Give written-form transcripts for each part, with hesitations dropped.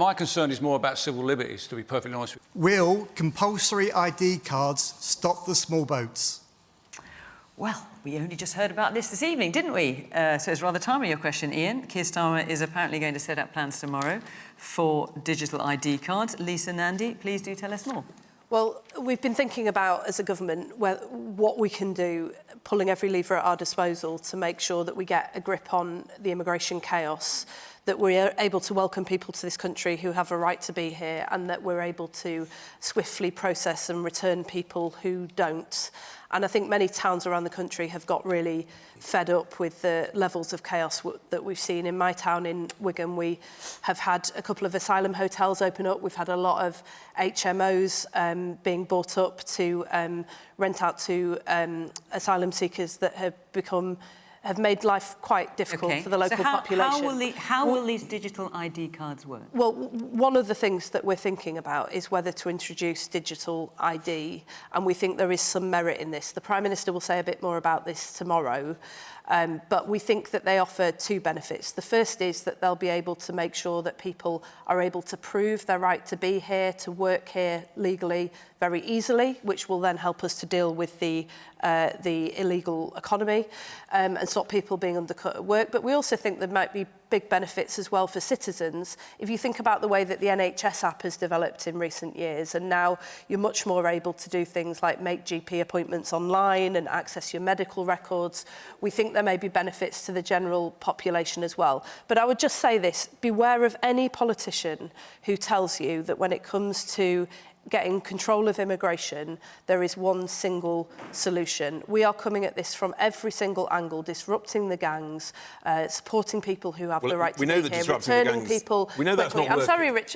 My concern is more about civil liberties, to be perfectly honest with you. Will compulsory ID cards stop the small boats? Well, we only just heard about this evening, didn't we? So it's rather timely, your question, Ian. Keir Starmer is apparently going to set up plans tomorrow for digital ID cards. Lisa Nandy, please do tell us more. Well, we've been thinking about, as a government, what we can do, pulling every lever at our disposal to make sure that we get a grip on the immigration chaos, that we're able to welcome people to this country who have a right to be here, and that we're able to swiftly process and return people who don't. And I think many towns around the country have got really fed up with the levels of chaos that we've seen. In my town in Wigan, we have had a couple of asylum hotels open up. We've had a lot of HMOs being bought up to rent out to asylum seekers that have made life quite difficult for the local population. How will these digital ID cards work? Well, one of the things that we're thinking about is whether to introduce digital ID, and we think there is some merit in this. The Prime Minister will say a bit more about this tomorrow, but we think that they offer two benefits. The first is that they'll be able to make sure that people are able to prove their right to be here, to work here legally very easily, which will then help us to deal with the illegal economy and stop people being undercut at work. But we also think there might be big benefits as well for citizens. If you think about the way that the NHS app has developed in recent years, and now you're much more able to do things like make GP appointments online and access your medical records, we think there may be benefits to the general population as well. But I would just say this, beware of any politician who tells you that when it comes to getting control of immigration, there is one single solution. We are coming at this from every single angle, disrupting the gangs, supporting people who have the right to be here, returning people. We know that's not working.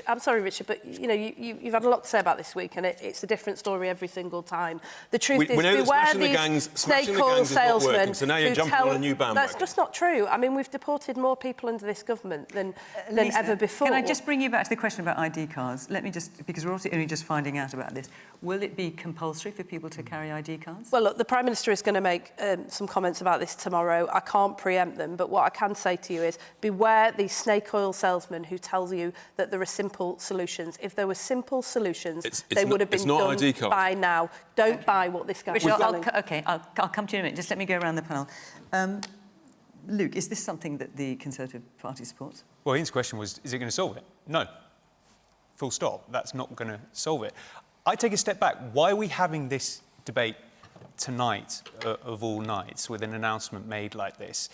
I'm sorry, Richard, but you know you've had a lot to say about this week, and it's a different story every single time. The truth is, beware these snake-oil salesmen so now you're jumping on a new bandwagon. That's just not true. I mean, we've deported more people under this government than Lisa, ever before. Can I just bring you back to the question about ID cards? Let me just, because we're obviously only just finding out about this. Will it be compulsory for people to carry ID cards? Well, look, the Prime Minister is going to make some comments about this tomorrow. I can't preempt them, but what I can say to you is beware these snake oil salesmen who tell you that there are simple solutions. If there were simple solutions, they would have been done by now. Don't buy what this guy is selling. I'll come to you in a minute. Just let me go around the panel. Luke, is this something that the Conservative Party supports? Well, Ian's question was, is it going to solve it? No. Full stop. That's not going to solve it. I take a step back. Why are we having this debate tonight, of all nights, with an announcement made like this?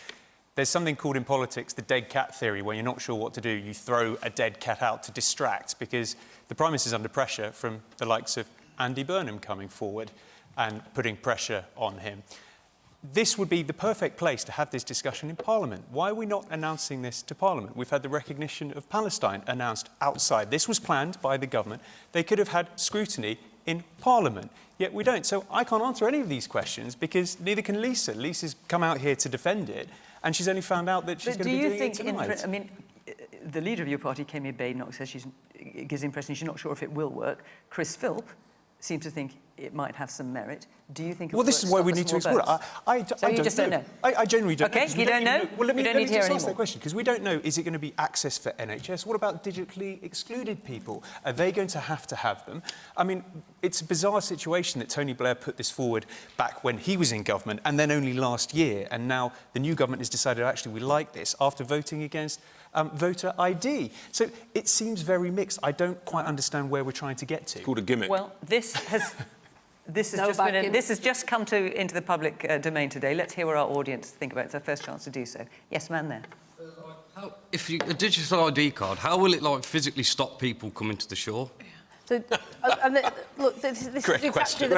There's something called in politics the dead cat theory. When you're not sure what to do, you throw a dead cat out to distract, because the Prime Minister's under pressure from the likes of Andy Burnham coming forward and putting pressure on him. This would be the perfect place to have this discussion in Parliament. Why are we not announcing this to Parliament? We've had the recognition of Palestine announced outside. This was planned by the government. They could have had scrutiny in Parliament, yet we don't. So I can't answer any of these questions because neither can Lisa. Lisa's come out here to defend it, and she's only found out that she's going to be doing it tonight. I mean, the leader of your party, Kemi Badenoch, says gives the impression she's not sure if it will work. Chris Philp seems to think it might have some merit. Do you think it will work? Well, this is why we need to explore it. I don't know. I genuinely don't know. OK, you don't know? Well, let me just ask that question, because we don't know, is it going to be access for NHS? What about digitally excluded people? Are they going to have them? I mean, it's a bizarre situation that Tony Blair put this forward back when he was in government, and then only last year, and now the new government has decided, actually, we like this, after voting against voter ID. So it seems very mixed. I don't quite understand where we're trying to get to. It's called a gimmick. Well, this has just come into the public domain today. Let's hear what our audience think about it. It's our first chance to do so. Yes, man there. If a digital ID card, how will it physically stop people coming to the shore? So, look, this is Great question.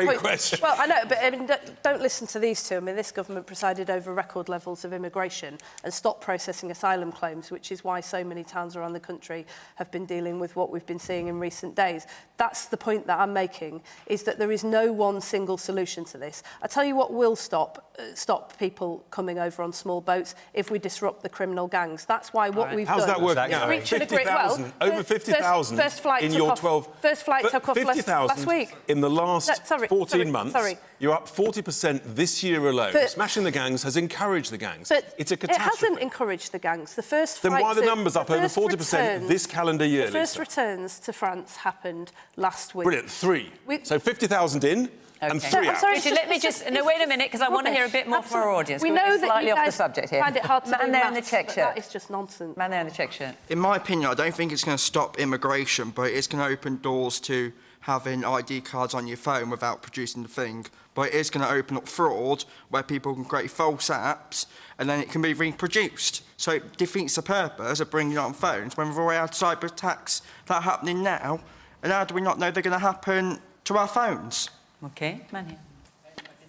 Well, I know, but I mean, don't listen to these two. I mean, this government presided over record levels of immigration and stopped processing asylum claims, which is why so many towns around the country have been dealing with what we've been seeing in recent days. That's the point that I'm making, is that there is no one single solution to this. I tell you what will stop people coming over on small boats if we disrupt the criminal gangs. That's why what we've done... How's that working out? 50,000, over 50,000 in your 12... first flight took off last week. In the last 14 months, sorry. You're up 40% this year alone. Smashing the gangs has encouraged the gangs. But it's a catastrophe. It hasn't encouraged the gangs. The first flight. Then why are the numbers up over 40% this calendar year, The first Lisa? returns to France happened last week. Brilliant. 3. So 50,000 in. And 3 out. Richard, let me just... No, wait a minute, because I want to hear a bit more from our audience. We know that slightly you off the guys subject here. find it hard to Man do there in the maths, check but shirt. that is just nonsense. Man there in the check shirt. In my opinion, I don't think it's going to stop immigration, but it's going to open doors to having ID cards on your phone without producing the thing. But it is going to open up fraud where people can create false apps and then it can be reproduced. So it defeats the purpose of bringing it on phones when we've already had cyber attacks that are happening now. And how do we not know they're going to happen to our phones? OK, man here.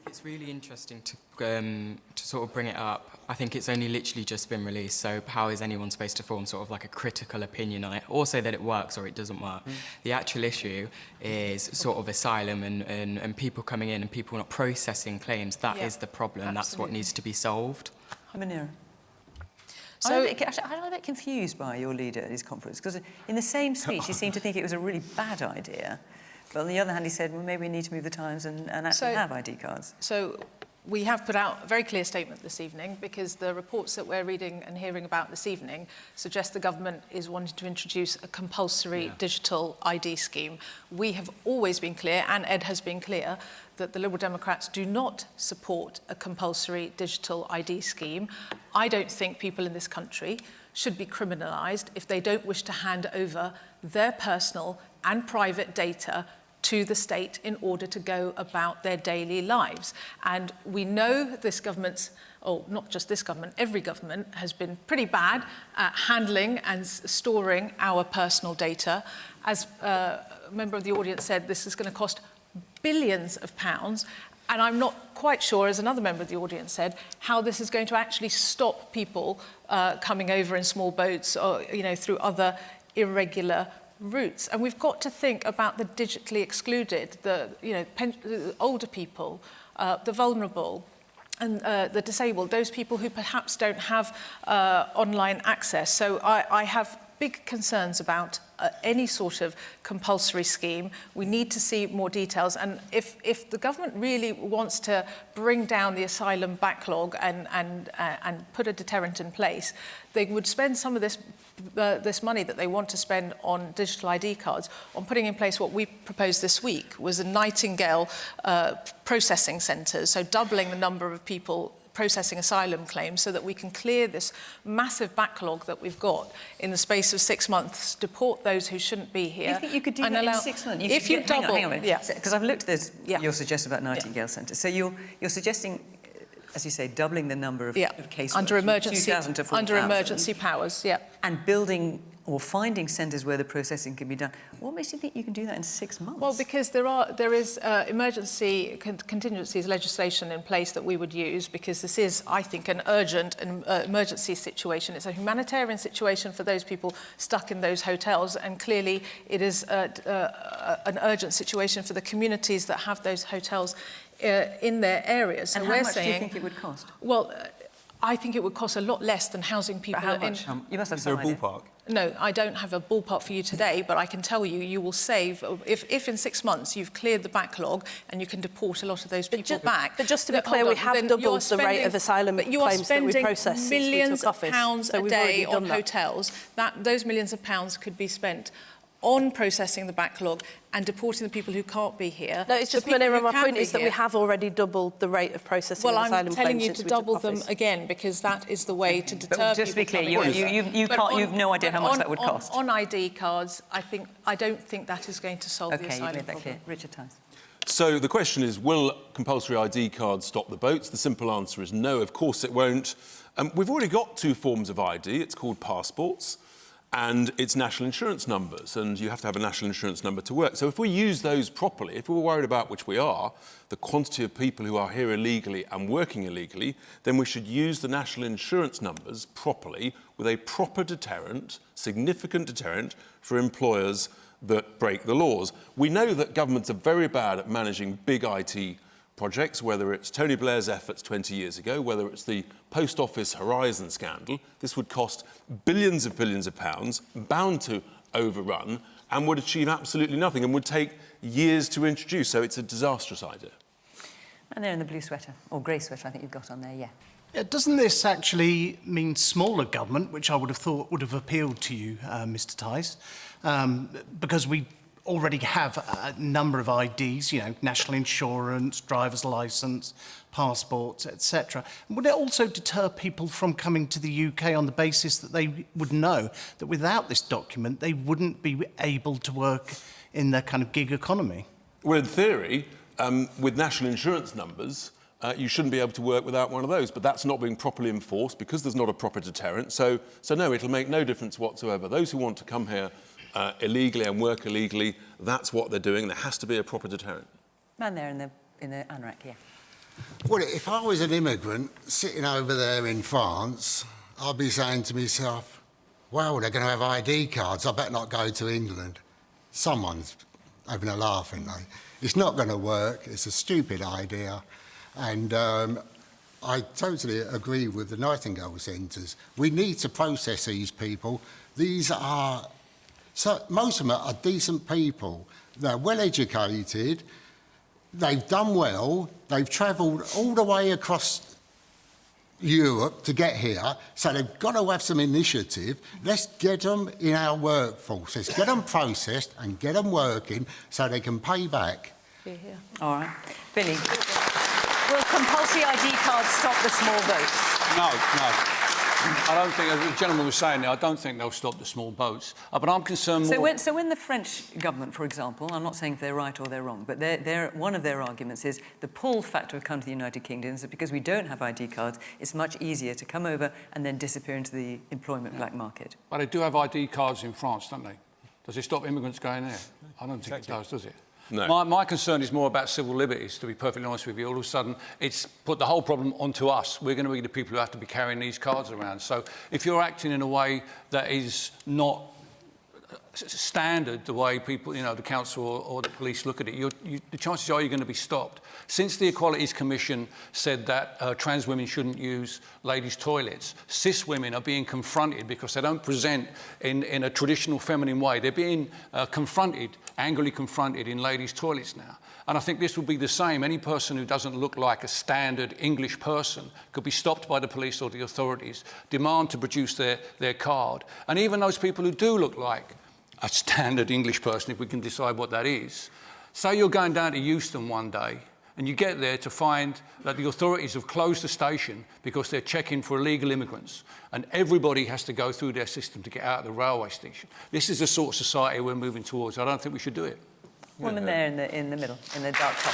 It's really interesting to sort of bring it up. I think it's only literally just been released, so how is anyone supposed to form sort of like a critical opinion on it, or say that it works or it doesn't work? The actual issue is sort of asylum and people coming in and people not processing claims. That is the problem. Absolutely. That's what needs to be solved. Munira. So, I'm a bit confused by your leader at his conference, because in the same speech he seemed to think it was a really bad idea. But on the other hand, he said, well, maybe we need to move the times and actually have ID cards. So we have put out a very clear statement this evening, because the reports that we're reading and hearing about this evening suggest the government is wanting to introduce a compulsory digital ID scheme. We have always been clear, and Ed has been clear, that the Liberal Democrats do not support a compulsory digital ID scheme. I don't think people in this country should be criminalised if they don't wish to hand over their personal and private data to the state in order to go about their daily lives. And we know this government's, or not just this government, every government has been pretty bad at handling and storing our personal data. As a member of the audience said, this is going to cost billions of pounds. And I'm not quite sure, as another member of the audience said, how this is going to actually stop people coming over in small boats or, through other irregular routes. And we've got to think about the digitally excluded, the older people, the vulnerable, and the disabled, those people who perhaps don't have online access. So I have big concerns about any sort of compulsory scheme. We need to see more details. And if the government really wants to bring down the asylum backlog and put a deterrent in place, they would spend some of this money that they want to spend on digital ID cards on putting in place what we proposed this week, was a Nightingale processing centres, so doubling the number of people processing asylum claims so that we can clear this massive backlog that we've got in the space of 6 months, deport those who shouldn't be here. You think you could do that in 6 months? If you double... Hang on a minute. Because I've looked at this, your suggestion about Nightingale Centre. So you're suggesting, as you say, doubling the number of cases under emergency, 2,000 to 4,000. under emergency powers, and building or finding centres where the processing can be done. What makes you think you can do that in 6 months? Well, because there is emergency contingencies legislation in place that we would use, because this is, I think, an urgent emergency situation. It's a humanitarian situation for those people stuck in those hotels, and clearly it is an urgent situation for the communities that have those hotels in their areas. So and how much do you think it would cost? Well, I think it would cost a lot less than housing people. But how much? You must have some idea. Is there a ballpark? No, I don't have a ballpark for you today, but I can tell you, you will save, if in 6 months you've cleared the backlog and you can deport a lot of those people back. But just to be clear, we have doubled the rate of asylum claims that we process since we took office. Millions of pounds a day on hotels. Those millions of pounds could be spent on processing the backlog and deporting the people who can't be here. No, it's just, Munira, my point is that we have already doubled the rate of processing of asylum claims. Well, I'm telling you to double them again, because that is the way to deter people. Just to be clear, you've no idea how much that would cost. On ID cards, I don't think that is going to solve the asylum you've made that problem. clear. Richard Tice. So the question is, will compulsory ID cards stop the boats? The simple answer is no, of course it won't. We've already got 2 forms of ID. It's called passports, and it's national insurance numbers, and you have to have a national insurance number to work. So if we use those properly, if we're worried about, which we are, the quantity of people who are here illegally and working illegally, then we should use the national insurance numbers properly with a proper deterrent, significant deterrent for employers that break the laws. We know that governments are very bad at managing big IT projects, whether it's Tony Blair's efforts 20 years ago, whether it's the Post Office Horizon scandal. This would cost billions of pounds, bound to overrun and would achieve absolutely nothing and would take years to introduce. So it's a disastrous idea. And they're in the blue sweater, or grey sweater, I think you've got on there, yeah. Doesn't this actually mean smaller government, which I would have thought would have appealed to you, Mr Tice, because we already have a number of IDs, you know, national insurance, driver's licence, passports, etc. Would it also deter people from coming to the UK on the basis that they would know that without this document they wouldn't be able to work in the kind of gig economy? Well, in theory, with national insurance numbers, you shouldn't be able to work without one of those, but that's not being properly enforced because there's not a proper deterrent. So no, it'll make no difference whatsoever. Those who want to come here illegally and work illegally, that's what they're doing. There has to be a proper deterrent. Man there in the anorak, yeah. Well, if I was an immigrant sitting over there in France, I'd be saying to myself, well, they're going to have ID cards. I better not go to England. Someone's having a laugh, isn't they? It's not going to work. It's a stupid idea. And I totally agree with the Nightingale Centres. We need to process these people. These are... So most of them are decent people. They're well educated. They've done well. They've travelled all the way across Europe to get here. So they've got to have some initiative. Let's get them in our workforce. Let's get them processed and get them working so they can pay back. Yeah. All right. Billy, will compulsory ID cards stop the small boats? No. I don't think, as the gentleman was saying there, I don't think they'll stop the small boats. But I'm concerned more... So when the French government, for example, I'm not saying if they're right or they're wrong, but one of their arguments is the pull factor of coming to the United Kingdom is that because we don't have ID cards, it's much easier to come over and then disappear into the employment black market. But they do have ID cards in France, don't they? Does it stop immigrants going there? I don't think it does it? No. My concern is more about civil liberties, to be perfectly honest with you. All of a sudden, it's put the whole problem onto us. We're going to be the people who have to be carrying these cards around. So if you're acting in a way that is not standard, the way people, the council or the police look at it, the chances are you're going to be stopped. Since the Equalities Commission said that trans women shouldn't use ladies' toilets, cis women are being confronted because they don't present in a traditional feminine way. They're being angrily confronted in ladies' toilets now. And I think this will be the same. Any person who doesn't look like a standard English person could be stopped by the police or the authorities, demand to produce their card. And even those people who do look like a standard English person, if we can decide what that is. Say you're going down to Euston one day and you get there to find that the authorities have closed the station because they're checking for illegal immigrants and everybody has to go through their system to get out of the railway station. This is the sort of society we're moving towards. I don't think we should do it. Woman there in the middle, in the dark top.